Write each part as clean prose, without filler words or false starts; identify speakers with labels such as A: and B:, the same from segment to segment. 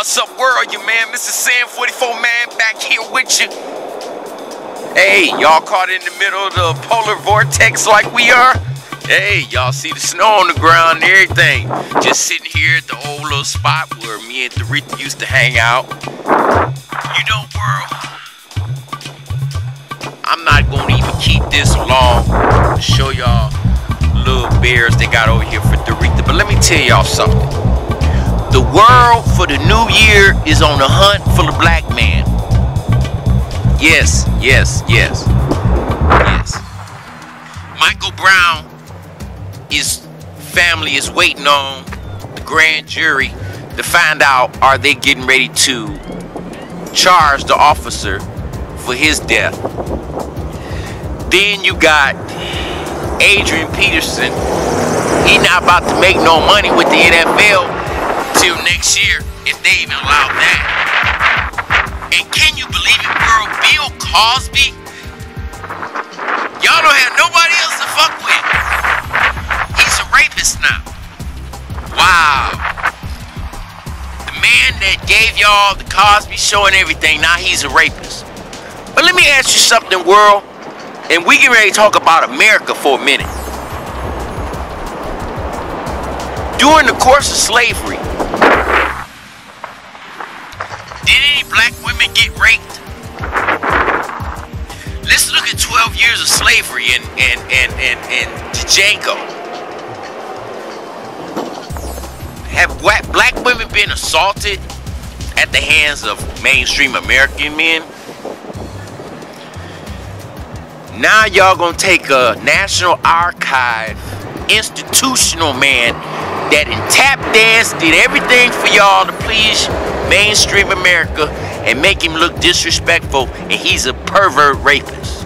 A: What's up, world? You man, MrSan44Man back here with you. Hey, y'all caught in the middle of the polar vortex like we are? Hey, y'all see the snow on the ground and everything. Just sitting here at the old little spot where me and Tariq used to hang out. You know, world, I'm not going to even keep this long to show y'all little bears they got over here for Tariq. But let me tell y'all something. The world for the new year is on the hunt for the black man. Yes. Michael Brown, his family is waiting on the grand jury to find out, are they getting ready to charge the officer for his death. Then you got Adrian Peterson. He's not about to make no money with the NFL till next year, if they even allow that. And can you believe it, world? Bill Cosby? Y'all don't have nobody else to fuck with. He's a rapist now. Wow. The man that gave y'all the Cosby Show and everything, now he's a rapist. But let me ask you something, world. And we get ready to talk about America for a minute. During the course of slavery, did any black women get raped? Let's look at 12 years of slavery in Django. Have black women been assaulted at the hands of mainstream American men? Now y'all gonna take a National Archive institutional man that in tap dance did everything for y'all to please mainstream America and make him look disrespectful, and he's a pervert rapist.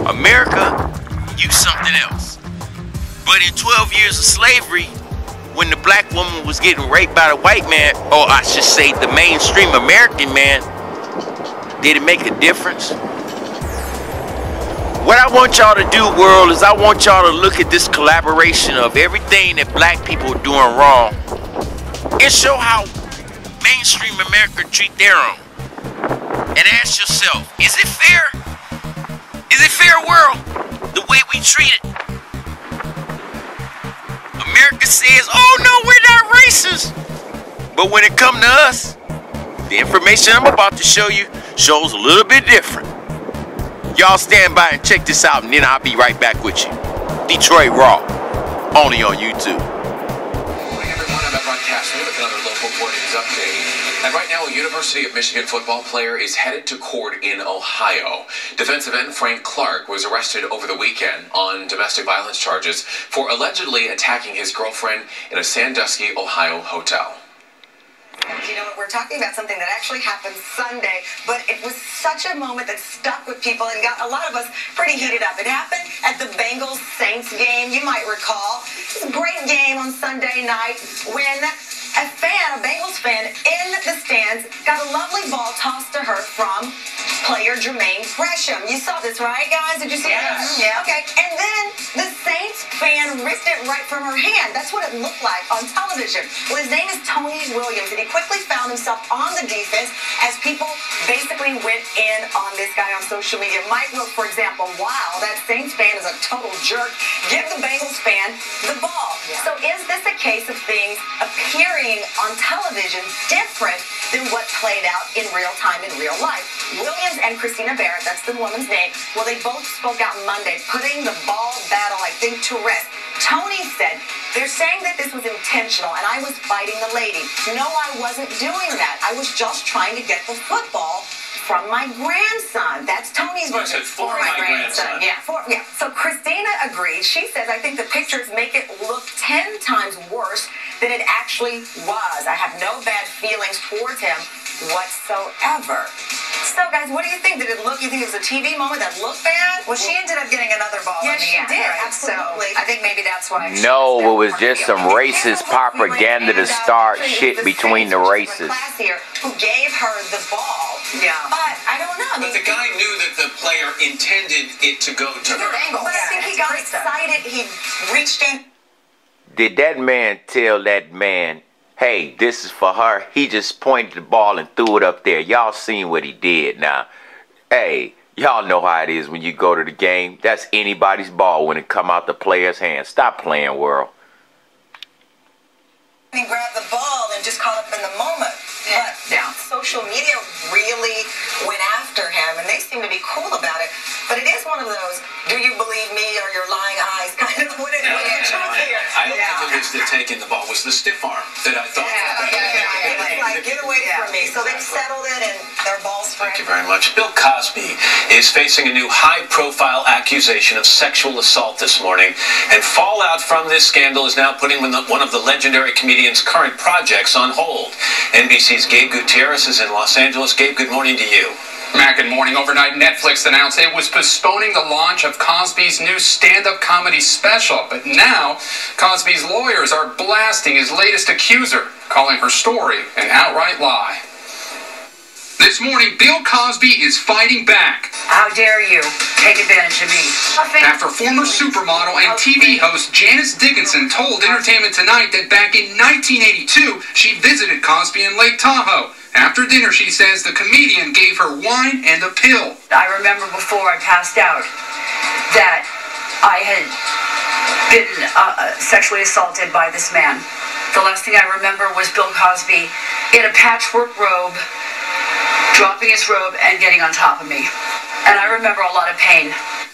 A: America, you something else. But in 12 years of slavery, when the black woman was getting raped by the white man, or I should say the mainstream American man, did it make a difference? What I want y'all to do, world, is I want y'all to look at this collaboration of everything that black people are doing wrong and show how mainstream America treat their own. And ask yourself, is it fair? Is it fair, world, the way we treat it? America says, oh no, we're not racist. But when it comes to us, the information I'm about to show you shows a little bit different. Y'all stand by and check this out, and then I'll be right back with you. Detroit Raw, only on YouTube.
B: Morning, everyone. I'm at broadcasting with another local board news update. And right now, a University of Michigan football player is headed to court in Ohio. Defensive end Frank Clark was arrested over the weekend on domestic violence charges for allegedly attacking his girlfriend in a Sandusky, Ohio hotel.
C: You know what, we're talking about something that actually happened Sunday, but it was such a moment that stuck with people and got a lot of us pretty heated up. It happened at the Bengals-Saints game, you might recall. It was a great game on Sunday night when a Bengals fan in the stands got a lovely ball tossed to her from player Jermaine Gresham. You saw this, right, guys? Did you see it? Yeah. Okay. And then the Saints fan ripped it right from her hand. That's what it looked like on television. Well, his name is Tony Williams, and he quickly found himself on the defense as people basically went in on this guy on social media. Mike wrote, for example, wow, that Saints fan is a total jerk. Give the Bengals fan the ball. Yeah. So is this a case of things appearing on television different than what played out in real time in real life? Williams and Christina Barrett, that's the woman's name, well, they both spoke out Monday, putting the ball battle, I think, to rest. Tony said, they're saying that this was intentional and I was fighting the lady. No, I wasn't doing that. I was just trying to get the football from my grandson. That's Tony's version.
B: For my grandson.
C: Yeah. So Christina agreed. She says, I think the pictures make it look 10 times worse than it actually was. I have no bad feelings towards him whatsoever. So, guys, what do you think? Did it look, you think it was a TV moment that looked bad?
D: Well, she ended up getting another ball in the end.
C: Yes, she did,
D: right?
C: absolutely.
D: So, I think maybe that's why.
A: No, it was just some racist propaganda to start shit between the races.
C: Who gave her the ball.
D: Yeah.
C: But I don't know.
B: But the guy knew that the player intended it to go to her.
C: But I think he got excited. He reached in.
A: Did that man tell that man, Hey, this is for her. He just pointed the ball and threw it up there. Y'all seen what he did now. Hey, y'all know how it is when you go to the game. That's anybody's ball when it come out the player's hand. Stop playing, world.
C: He grabbed the ball and just caught up in the moment. But social media really went after him, and they seem to be cool about it. But it is one of those, do you believe me or your lying eyes kind of what it is.
B: I don't think it was the taking the ball, it was the stiff arm that I thought.
C: It was like, get away from me. So they've settled it, and their ball's free.
B: Thank you very much. Bill Cosby is facing a new high-profile accusation of sexual assault this morning, and fallout from this scandal is now putting one of the legendary comedian's current projects on hold. NBC's Gabe Gutierrez is in Los Angeles. Gabe, good morning to you.
E: Matt, good morning. Overnight, Netflix announced it was postponing the launch of Cosby's new stand-up comedy special. But now, Cosby's lawyers are blasting his latest accuser, calling her story an outright lie. This morning, Bill Cosby is fighting back.
D: How dare you take advantage of me?
E: After former supermodel and TV host Janice Dickinson told Entertainment Tonight that back in 1982, she visited Cosby in Lake Tahoe. After dinner, she says the comedian gave her wine and a pill.
D: I remember before I passed out that I had been sexually assaulted by this man. The last thing I remember was Bill Cosby in a patchwork robe, dropping his robe and getting on top of me. And I remember a lot of pain.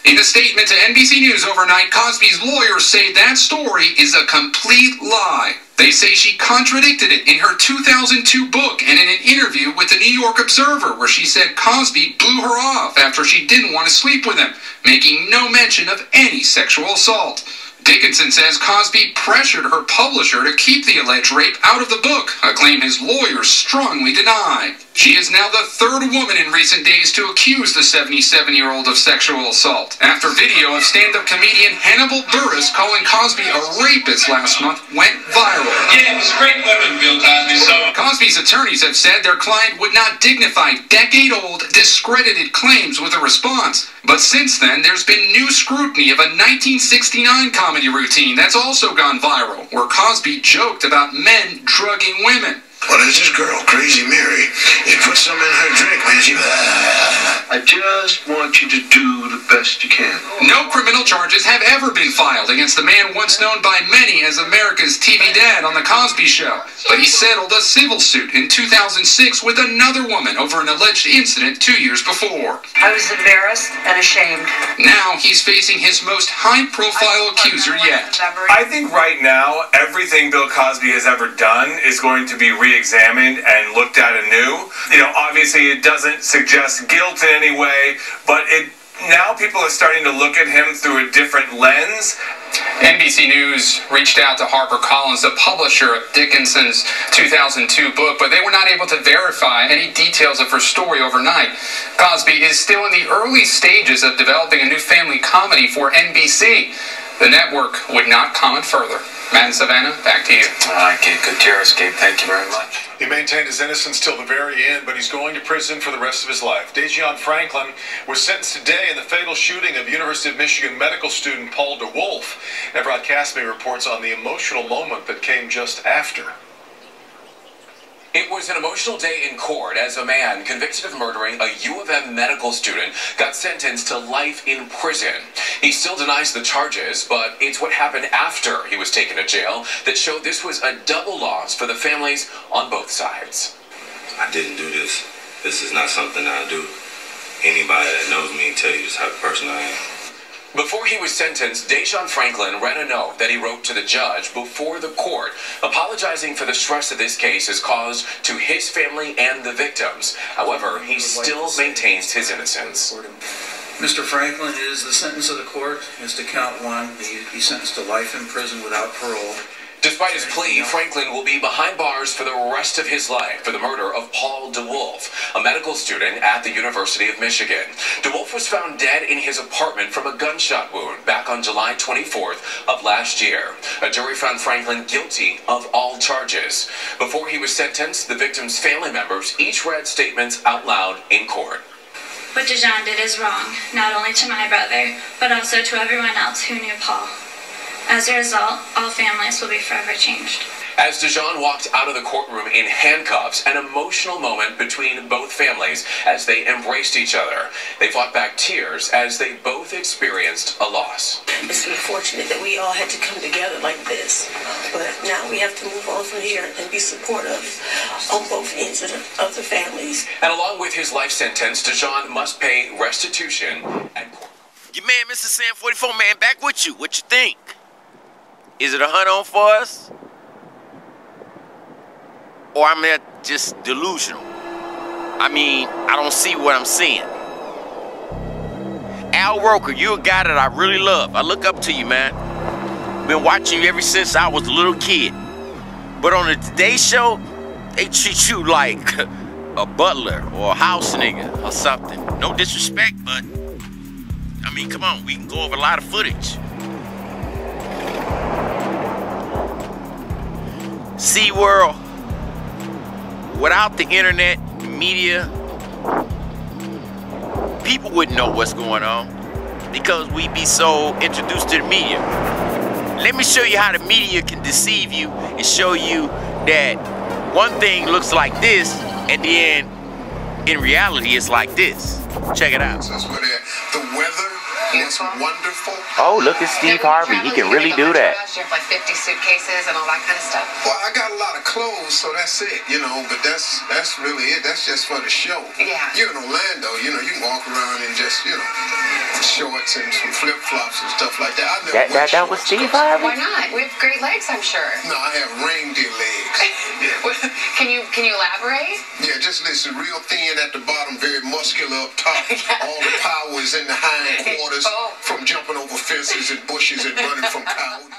E: In a statement to NBC News overnight, Cosby's lawyers say that story is a complete lie. They say she contradicted it in her 2002 book and in an interview with the New York Observer, where she said Cosby blew her off after she didn't want to sleep with him, making no mention of any sexual assault. Dickinson says Cosby pressured her publisher to keep the alleged rape out of the book, a claim his lawyers strongly deny. She is now the third woman in recent days to accuse the 77-year-old of sexual assault, after video of stand-up comedian Hannibal Buress calling Cosby a rapist last month went viral.
F: Yeah, it was great women, Bill Cosby. So
E: Cosby's attorneys have said their client would not dignify decade-old, discredited claims with a response. But since then, there's been new scrutiny of a 1969 comedy routine that's also gone viral, where Cosby joked about men drugging women.
G: Well, there's this girl, Crazy Mary. You put some in her drink, man, she... I just want you to do the best you can.
E: No criminal charges have ever been filed against the man once known by many as America's TV dad on The Cosby Show. But he settled a civil suit in 2006 with another woman over an alleged incident 2 years before.
D: I was embarrassed and ashamed.
E: Now he's facing his most high-profile accuser yet.
H: I think right now, everything Bill Cosby has ever done is going to be re-examined and looked at anew. You know, obviously it doesn't suggest guilt in any way, but now people are starting to look at him through a different lens.
E: NBC News reached out to HarperCollins, the publisher of Dickinson's 2002 book, but they were not able to verify any details of her story overnight. Cosby is still in the early stages of developing a new family comedy for NBC. The network would not comment further. Matt and Savannah, back to you.
B: All right, Gabe Gutierrez. Gabe, thank you very much.
I: He maintained his innocence till the very end, but he's going to prison for the rest of his life. Dejan Franklin was sentenced today in the fatal shooting of University of Michigan medical student Paul DeWolf. Evrod Kasmi reports on the emotional moment that came just after.
B: It was an emotional day in court as a man convicted of murdering a U of M medical student got sentenced to life in prison. He still denies the charges, but it's what happened after he was taken to jail that showed this was a double loss for the families on both sides.
G: I didn't do this. This is not something I do. Anybody that knows me tell you just how the person I am.
B: Before he was sentenced, Dejan Franklin read a note that he wrote to the judge before the court, apologizing for the stress that this case has caused to his family and the victims. However, he still maintains his innocence.
J: Mr. Franklin, it is the sentence of the court is to count one. He's sentenced to life in prison without parole.
B: Despite his plea, Franklin will be behind bars for the rest of his life for the murder of Paul DeWolf, a medical student at the University of Michigan. DeWolf was found dead in his apartment from a gunshot wound back on July 24th of last year. A jury found Franklin guilty of all charges. Before he was sentenced, the victim's family members each read statements out loud in court.
K: What Dejan did is wrong, not only to my brother, but also to everyone else who knew Paul. As a result, all families will be forever changed.
B: As DeJean walked out of the courtroom in handcuffs, an emotional moment between both families as they embraced each other. They fought back tears as they both experienced a loss.
L: It's unfortunate that we all had to come together like this, but now we have to move on from here and be supportive on both ends of the families.
B: And along with his life sentence, DeJean must pay restitution and court.
A: Your man, MrSan44Man, back with you. What you think? Is it a hunt on for us? Or I'm just delusional? I mean, I don't see what I'm seeing. Al Roker, you're a guy that I really love. I look up to you, man. Been watching you ever since I was a little kid. But on the Today Show, they treat you like a butler or a house nigga or something. No disrespect, but I mean, come on, we can go over a lot of footage. SeaWorld, without the internet, media, people wouldn't know what's going on because we'd be so introduced to the media. Let me show you how the media can deceive you and show you that one thing looks like this and then in reality it's like this. Check it out.
G: The weather is wonderful.
A: Oh, look at Steve Harvey. He can really do that.
C: You have like 50 suitcases and all that kind of stuff.
G: Well, I got a lot of clothes, so that's it, you know, but that's really it. That's just for the show.
C: Yeah.
G: You're in Orlando, you know, you can walk around in just, you know, shorts and some flip-flops and stuff like that.
A: That was Steve Harvey?
C: Why not? We have great legs, I'm sure.
G: No, I have reindeer legs. Yeah.
C: Can you elaborate?
G: Yeah, just listen, real thin at the bottom, very muscular up top. Yeah. All the power is in the hindquarters from jumping over fences and bushes and running from coyotes.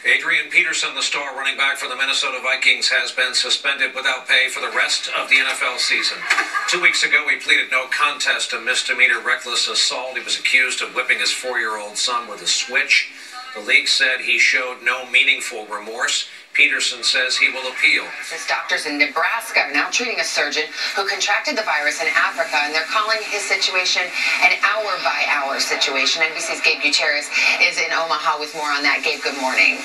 M: Adrian Peterson, the star running back for the Minnesota Vikings, has been suspended without pay for the rest of the NFL season. 2 weeks ago, he pleaded no contest to misdemeanor reckless assault. He was accused of whipping his 4-year-old son with a switch. The league said he showed no meaningful remorse. Peterson says he will appeal.
C: His doctors in Nebraska are now treating a surgeon who contracted the virus in Africa, and they're calling his situation an hour-by-hour situation. NBC's Gabe Gutierrez is in Omaha with more on that. Gabe, good morning.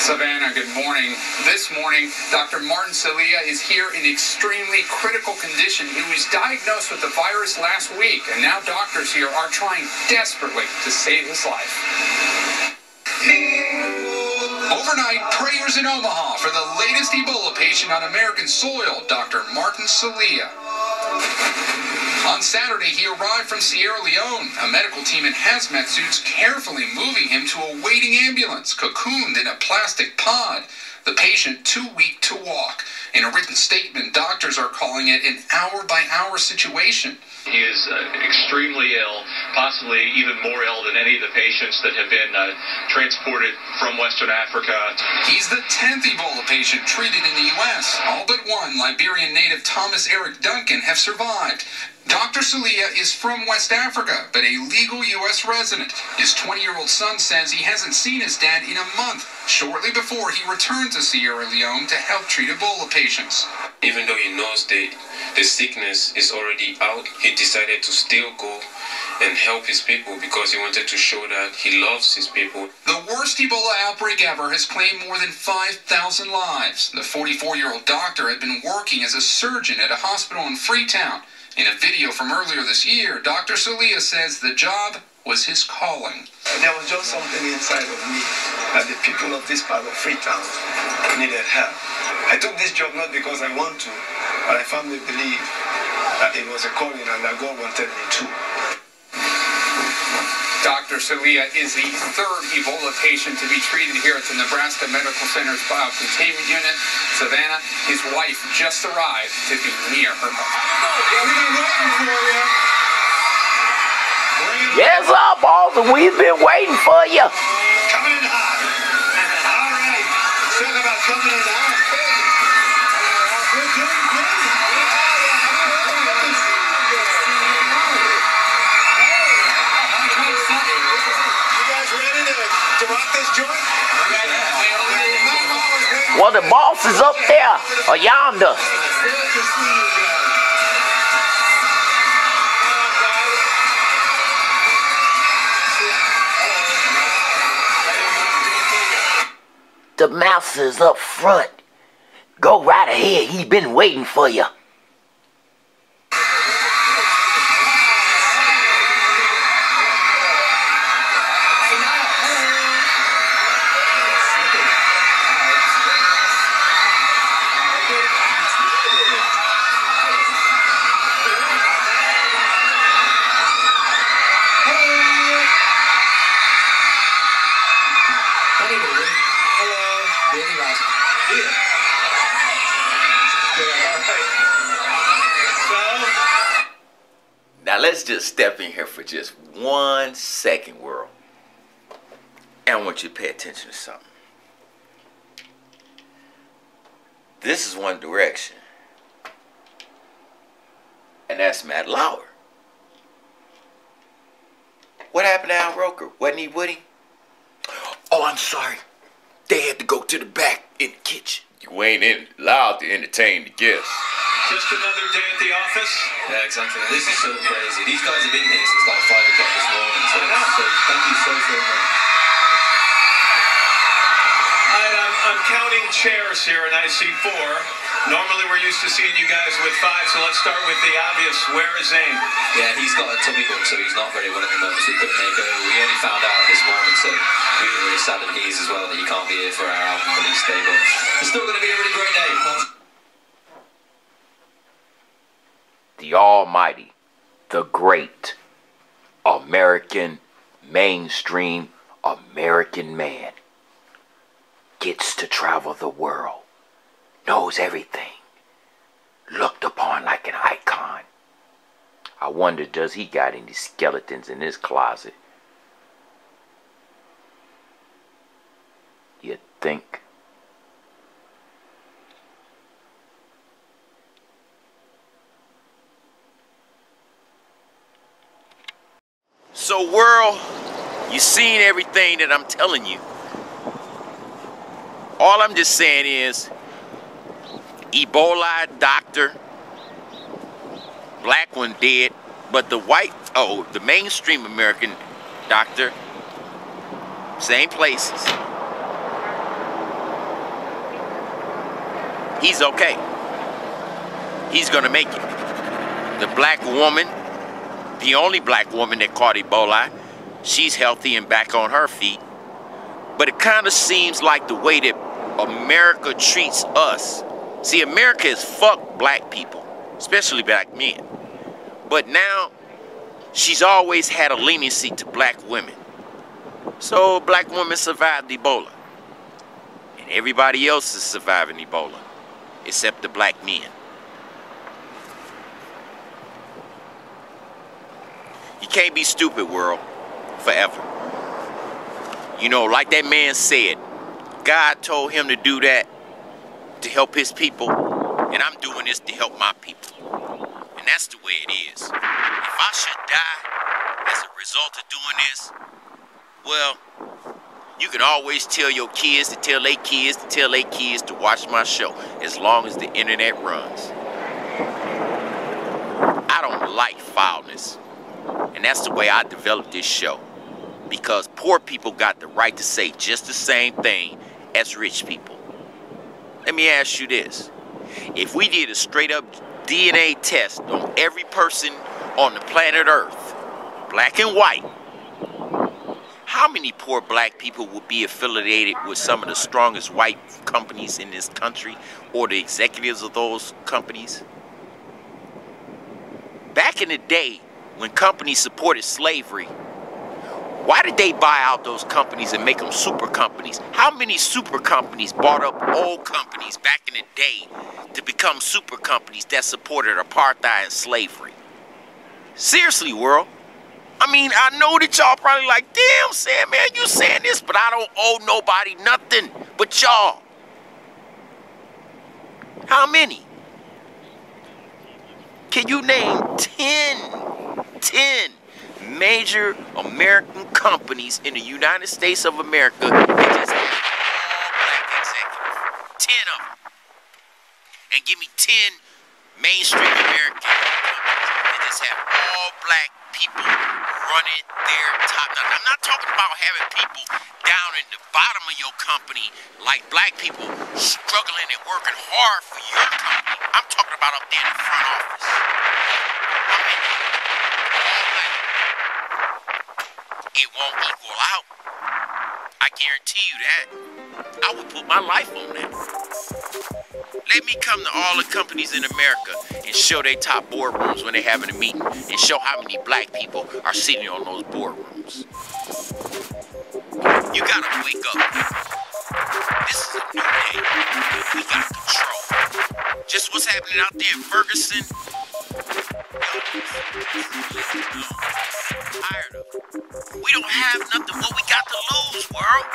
E: Savannah, good morning. This morning, Dr. Martin Celia is here in extremely critical condition. He was diagnosed with the virus last week, and now doctors here are trying desperately to save his life. Overnight, prayers in Omaha for the latest Ebola patient on American soil, Dr. Martin Celia. On Saturday, he arrived from Sierra Leone. A medical team in hazmat suits carefully moving him to a waiting ambulance, cocooned in a plastic pod. The patient too weak to walk. In a written statement, doctors are calling it an hour-by-hour situation.
N: He is extremely ill, possibly even more ill than any of the patients that have been transported from Western Africa.
E: He's the 10th Ebola patient treated in the U.S. All but one, Liberian native Thomas Eric Duncan, have survived. Dr. Celia is from West Africa, but a legal U.S. resident. His 20-year-old son says he hasn't seen his dad in a month, shortly before he returned to Sierra Leone to help treat Ebola patients.
O: Even though he knows the sickness is already out, he decided to still go and help his people because he wanted to show that he loves his people.
E: The worst Ebola outbreak ever has claimed more than 5,000 lives. The 44-year-old doctor had been working as a surgeon at a hospital in Freetown. In a video from earlier this year, Dr. Celia says the job was his calling.
P: There was just something inside of me that the people of this part of Freetown needed help. I took this job not because I want to, but I firmly believe that it was a calling and that God wanted me to.
E: Dr. Celia is the third Ebola patient to be treated here at the Nebraska Medical Center's Biocontainment Unit. Savannah, his wife, just arrived to be near her home.
A: Yes, sir, boss, and we've been waiting for you.
P: Coming in hot. All right. Talk about coming in hot. We're doing great.
A: Well, the boss is up there, or yonder. The master's up front. Go right ahead. He's been waiting for you. Now let's just step in here for just 1 second, world. And I want you to pay attention to something. This is One Direction. And that's Matt Lauer. What happened to Al Roker? Wasn't he with him? Oh, I'm sorry. They had to go to the back in the kitchen. You ain't allowed to entertain the guests.
F: Just another day at the office?
Q: Yeah, exactly. This is so crazy. These guys have been here since like 5 o'clock this morning, so thank you so much.
F: I'm counting chairs here in IC4. Normally we're used to seeing you guys with 5, so let's start with the obvious. Where is Zayn?
Q: Yeah, he's got a tummy bug, so he's not very well at the moment, so we couldn't make over. We only found out this morning, so we were really sad and he is as well that he can't be here for our album release day, but it's still going to be a really great day.
A: The almighty, the great, American, mainstream American man gets to travel the world, knows everything, looked upon like an icon. I wonder, does he got any skeletons in his closet? You think? So world, you seen everything that I'm telling you. All I'm just saying is, Ebola doctor, black one dead, but the white, the mainstream American doctor, same places. He's okay. He's gonna make it. The black woman, the only black woman that caught Ebola, she's healthy and back on her feet. But it kind of seems like the way that America treats us. See, America has fucked black people, especially black men. But now, she's always had a leniency to black women. So black women survived Ebola. And everybody else is surviving Ebola, except the black men. You can't be stupid, world, forever. You know, like that man said, God told him to do that to help his people, and I'm doing this to help my people. And that's the way it is. If I should die as a result of doing this, well, you can always tell your kids to tell their kids to tell their kids to watch my show, as long as the internet runs. I don't like foulness. And that's the way I developed this show. Because poor people got the right to say just the same thing as rich people. Let me ask you this. If we did a straight up DNA test on every person on the planet Earth, black and white, how many poor black people would be affiliated with some of the strongest white companies in this country, or the executives of those companies? Back in the day, when companies supported slavery, why did they buy out those companies and make them super companies? How many super companies bought up old companies back in the day to become super companies that supported apartheid and slavery? Seriously, world. I mean, I know that y'all probably like, damn, Sam, man, you saying this, but I don't owe nobody nothing but y'all. How many? Can you name 10 major American companies in the United States of America that just have all black executives? 10 of them. And give me 10 mainstream American companies that just have all black people running wanted their top notch. I'm not talking about having people down in the bottom of your company, like black people struggling and working hard for your company. I'm talking about up there in the front office. It won't equal out. I guarantee you that. I would put my life on that. Let me come to all the companies in America and show their top boardrooms when they're having a meeting and show how many black people are sitting on those boardrooms. You gotta wake up. This is a new day. We got control. Just what's happening out there in Ferguson. Tired of it. We don't have nothing. What we got to lose, world.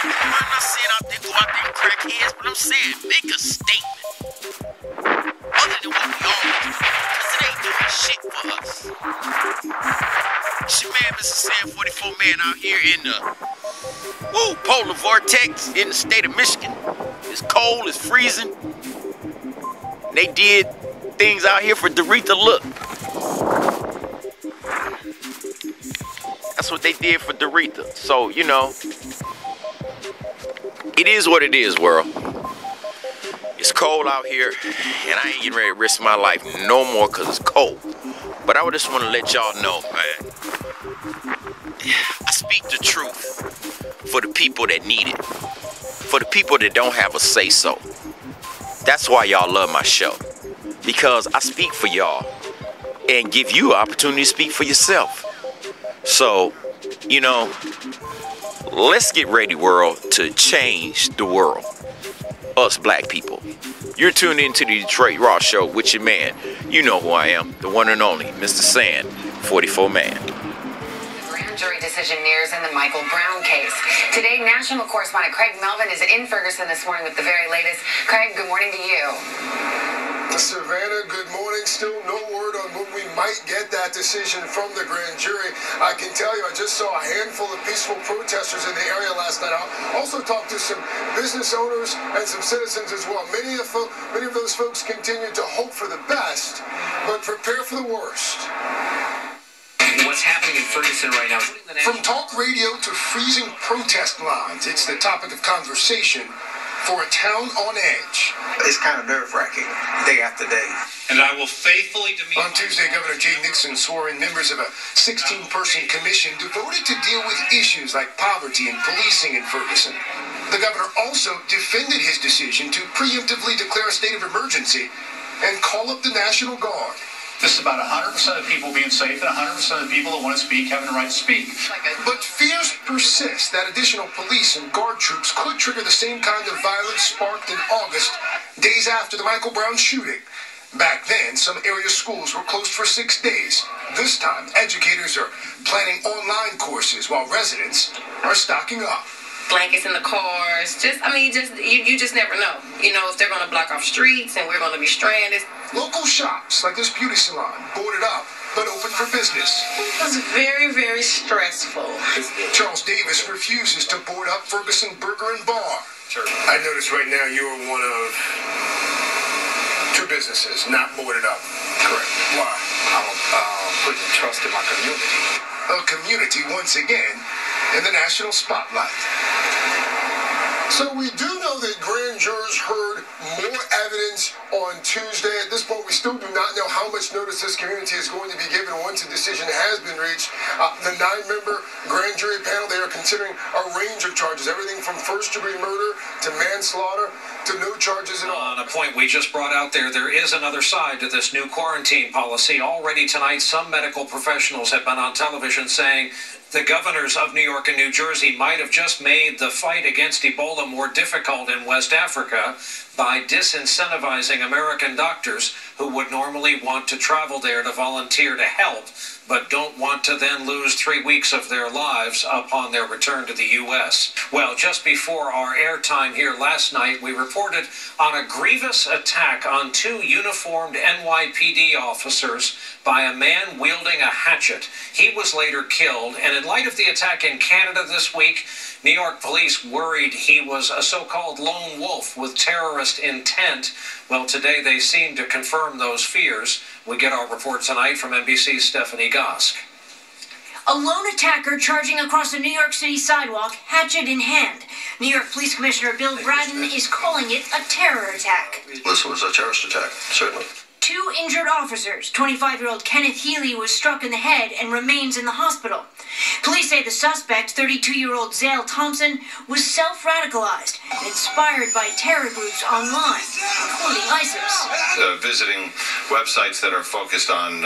A: I'm not saying out there go out there and crack heads, but I'm saying make a statement. Other than what we always do, because it ain't doing shit for us. It's your man, MrSan44Man, out here in the polar vortex in the state of Michigan. It's cold, it's freezing. They did things out here for Doretha Look. That's what they did for Doretha. So, you know, it is what it is, world. It's cold out here, and I ain't getting ready to risk my life no more because it's cold. But I would just want to let y'all know, man, I speak the truth for the people that need it, for the people that don't have a say-so. That's why y'all love my show, because I speak for y'all and give you an opportunity to speak for yourself. So, you know, let's get ready, world, to change the world. Us black people. You're tuned into the Detroit Raw Show with your man. You know who I am, the one and only MrSan44Man.
R: Grand jury decision nears in the Michael Brown case. Today, national correspondent Craig Melvin is in Ferguson this morning with the very latest. Craig, good morning to you.
G: Savannah, good morning. Still no word on when we might get that decision from the grand jury. I can tell you, I just saw a handful of peaceful protesters in the area last night. I also talked to some business owners and some citizens as well. Many of those folks continue to hope for the best, but prepare for the worst.
S: What's happening in Ferguson right now?
G: From talk radio to freezing protest lines, it's the topic of conversation for a town on edge.
P: It's kind of nerve-wracking, day after day.
S: And I will faithfully demean...
G: On Tuesday, Governor Jay Nixon swore in members of a 16-person commission devoted to deal with issues like poverty and policing in Ferguson. The governor also defended his decision to preemptively declare a state of emergency and call up the National Guard.
S: This is about 100% of people being safe and 100% of the people that want to speak having the right to speak.
G: But fears persist that additional police and guard troops could trigger the same kind of violence sparked in August, days after the Michael Brown shooting. Back then, some area schools were closed for 6 days. This time, educators are planning online courses while residents are stocking up.
T: Blankets in the cars, you just never know. You know, if they're going to block off streets and we're going to be stranded.
G: Local shops like this beauty salon boarded up but open for business.
T: It was very, very stressful.
G: Charles Davis refuses to board up Ferguson Burger and Bar. I notice right now you are one of 2 businesses not boarded up. Correct. Why?
P: I'm putting trust in my community.
G: A community once again in the national spotlight. So we do know that grand jurors heard more evidence on Tuesday. At this point, we still do not know how much notice this community is going to be given once a decision has been reached. The 9-member grand jury panel, they are considering a range of charges, everything from first-degree murder to manslaughter to no charges at all.
M: On a point we just brought out there is another side to this new quarantine policy. Already tonight, some medical professionals have been on television saying the governors of New York and New Jersey might have just made the fight against Ebola more difficult in West Africa by disincentivizing American doctors who would normally want to travel there to volunteer to help, but don't want to then lose 3 weeks of their lives upon their return to the U.S. Well, just before our airtime here last night, we reported on a grievous attack on 2 uniformed NYPD officers by a man wielding a hatchet. He was later killed, and in light of the attack in Canada this week, New York police worried he was a so-called lone wolf with terrorist intent. Well, today they seem to confirm those fears. We get our report tonight from NBC's Stephanie Gosk.
U: A lone attacker charging across a New York City sidewalk, hatchet in hand. New York Police Commissioner Bill Braden is calling it a terror attack.
V: This was a terrorist attack, certainly.
U: 2 injured officers. 25-year-old Kenneth Healy was struck in the head and remains in the hospital. Police say the suspect, 32-year-old Zale Thompson, was self-radicalized and inspired by terror groups online, including ISIS.
V: Visiting websites that are focused on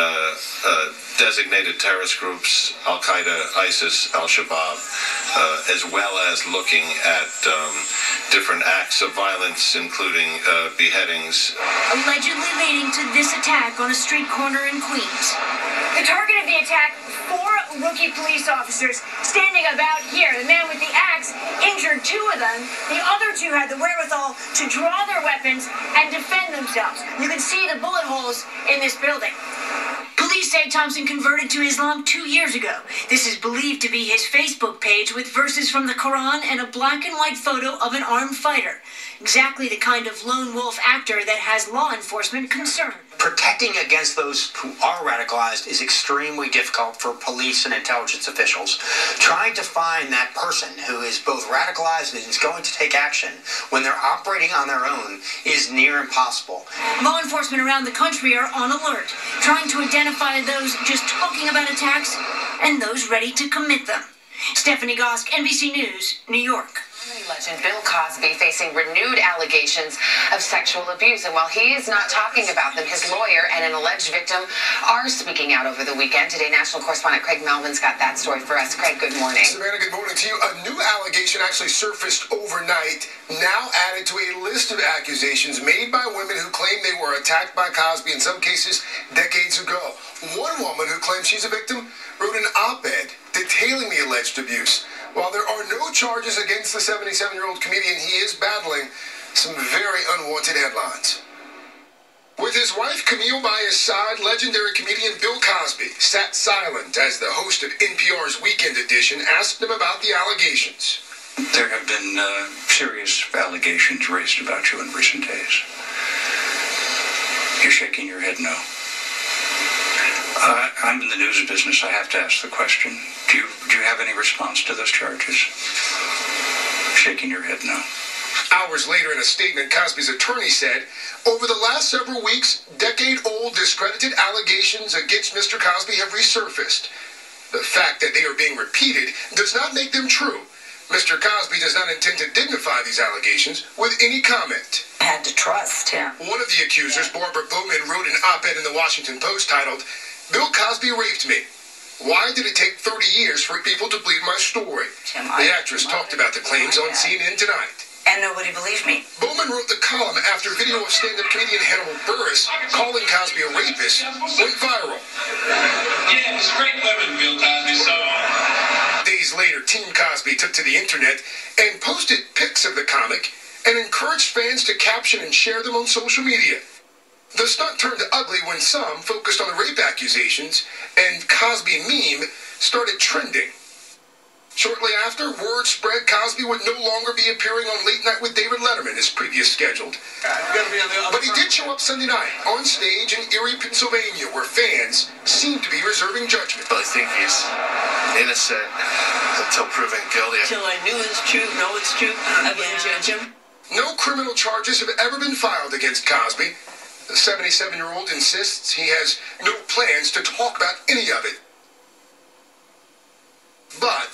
V: designated terrorist groups, Al-Qaeda, ISIS, Al-Shabaab, as well as looking at different acts of violence, including beheadings.
U: Allegedly leading to this attack on a street corner in Queens. The target of the attack, 4 rookie police officers standing about here. The man with the axe injured 2 of them. The other 2 had the wherewithal to draw their weapons and defend themselves. You can see the bullet holes in this building. Police say Thompson converted to Islam 2 years ago. This is believed to be his Facebook page with verses from the Quran and a black and white photo of an armed fighter. Exactly the kind of lone wolf actor that has law enforcement concerned.
W: Protecting against those who are radicalized is extremely difficult for police and intelligence officials. Trying to find that person who is both radicalized and is going to take action when they're operating on their own is near impossible.
U: Law enforcement around the country are on alert, trying to identify those just talking about attacks and those ready to commit them. Stephanie Gosk, NBC News, New York.
R: Legend Bill Cosby facing renewed allegations of sexual abuse. And while he is not talking about them, his lawyer and an alleged victim are speaking out over the weekend. Today, national correspondent Craig Melvin's got that story for us. Craig, good morning.
G: Savannah, good morning to you. A new allegation actually surfaced overnight, now added to a list of accusations made by women who claim they were attacked by Cosby, in some cases decades ago. One woman who claims she's a victim wrote an op-ed detailing the alleged abuse. While there are no charges against the 77-year-old comedian, he is battling some very unwanted headlines. With his wife Camille by his side, legendary comedian Bill Cosby sat silent as the host of NPR's Weekend Edition asked him about the allegations.
X: There have been serious allegations raised about you in recent days. You're shaking your head no. I'm in the news business. I have to ask the question. Do you have any response to those charges? Shaking your head no.
G: Hours later, in a statement, Cosby's attorney said, over the last several weeks, decade-old discredited allegations against Mr. Cosby have resurfaced. The fact that they are being repeated does not make them true. Mr. Cosby does not intend to dignify these allegations with any comment.
D: I had to trust him.
G: One of the accusers, Barbara Bowman, wrote an op-ed in the Washington Post titled, Bill Cosby raped me. Why did it take 30 years for people to believe my story?
D: Tim,
G: the actress talked about the claims on CNN tonight.
D: And nobody believed me.
G: Bowman wrote the column after video of stand-up comedian Hannibal Buress calling Cosby a rapist went viral.
Y: Yeah, it's great living, Bill Cosby, so...
G: Days later, Team Cosby took to the internet and posted pics of the comic and encouraged fans to caption and share them on social media. The stunt turned ugly when some focused on the rape accusations, and Cosby meme started trending. Shortly after, word spread Cosby would no longer be appearing on Late Night with David Letterman as previous scheduled. But he did show up Sunday night on stage in Erie, Pennsylvania, where fans seem to be reserving judgment.
V: I think he's innocent until proven guilty.
L: Till I knew it's true, know it's true, I wouldn't judge him.
G: No criminal charges have ever been filed against Cosby. The 77-year-old insists he has no plans to talk about any of it. But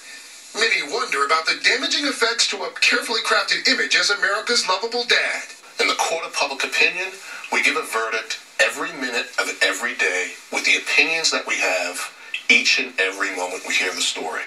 G: many wonder about the damaging effects to a carefully crafted image as America's lovable dad.
V: In the court of public opinion, we give a verdict every minute of every day with the opinions that we have each and every moment we hear the story.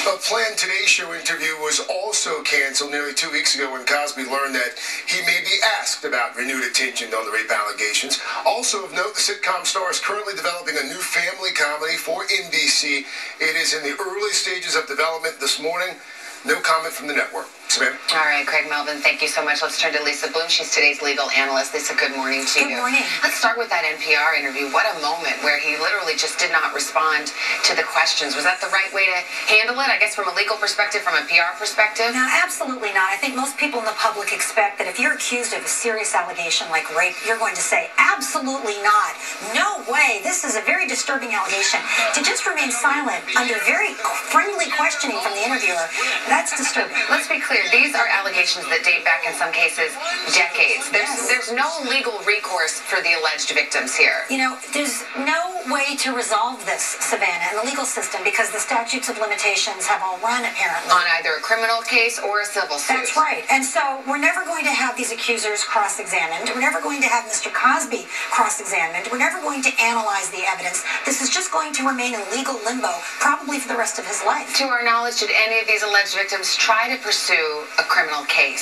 G: A planned Today Show interview was also canceled nearly 2 weeks ago when Cosby learned that he may be asked about renewed attention on the rape allegations. Also of note, the sitcom star is currently developing a new family comedy for NBC. It is in the early stages of development this morning. No comment from the network.
R: All right, Craig Melvin, thank you so much. Let's turn to Lisa Bloom. She's today's legal analyst. Lisa, good morning to you.
B: Good morning.
R: Let's start with that NPR interview. What a moment where he literally just did not respond to the questions. Was that the right way to handle it? I guess from a legal perspective, from a PR perspective?
B: No, absolutely not. I think most people in the public expect that if you're accused of a serious allegation like rape, you're going to say, absolutely not. No way. This is a very disturbing allegation. To just remain silent under very friendly questioning from the interviewer, that's disturbing.
R: Let's be clear. These are allegations that date back, in some cases, decades. There's no legal recourse for the alleged victims here.
B: You know, there's no way to resolve this, Savannah, in the legal system because the statutes of limitations have all run, apparently.
R: On either a criminal case or a civil suit.
B: That's right. And so we're never going to have these accusers cross-examined. We're never going to have Mr. Cosby cross-examined. We're never going to analyze the evidence. This is just going to remain in legal limbo, probably for the rest of his life.
R: To our knowledge, did any of these alleged victims try to pursue a criminal case?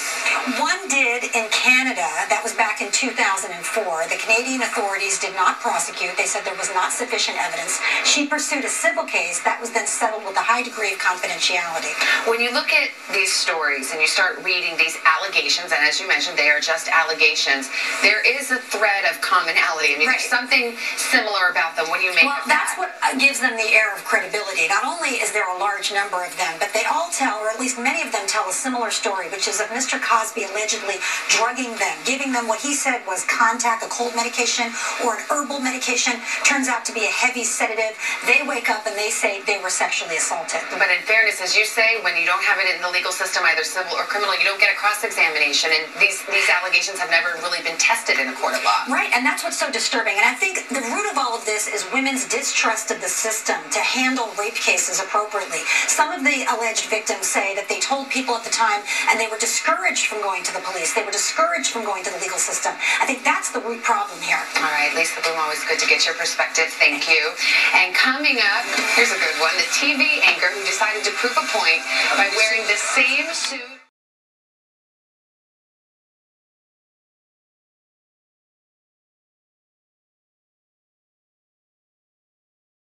B: One did in Canada. That was back in 2004. The Canadian authorities did not prosecute. They said there was not sufficient evidence. She pursued a civil case that was then settled with a high degree of confidentiality.
R: When you look at these stories and you start reading these allegations, and as you mentioned, they are just allegations, there is a thread of commonality. I mean, there's something similar about them. What do you make of that?
B: That's what gives them the air of credibility. Not only is there a large number of them, but they all tell, or at least many of them tell, a similar story, which is of Mr. Cosby allegedly drugging them, giving them what he said was Contac, a cold medication, or an herbal medication. Turns out to be a heavy sedative. They wake up and they say they were sexually assaulted.
R: But in fairness, as you say, when you don't have it in the legal system, either civil or criminal, you don't get a cross-examination, and these allegations have never really been tested in a court of law.
B: Right, and that's what's so disturbing. And I think the root of all of this is women's distrust of the system to handle rape cases appropriately. Some of the alleged victims say that they told people at the time and they were discouraged from going to the police. They were discouraged from going to the legal system. I think that's the root problem here.
R: All right, Lisa Bloom, always good to get your perspective. Thank you. And coming up, here's a good one. The TV anchor who decided to prove a point by wearing the same suit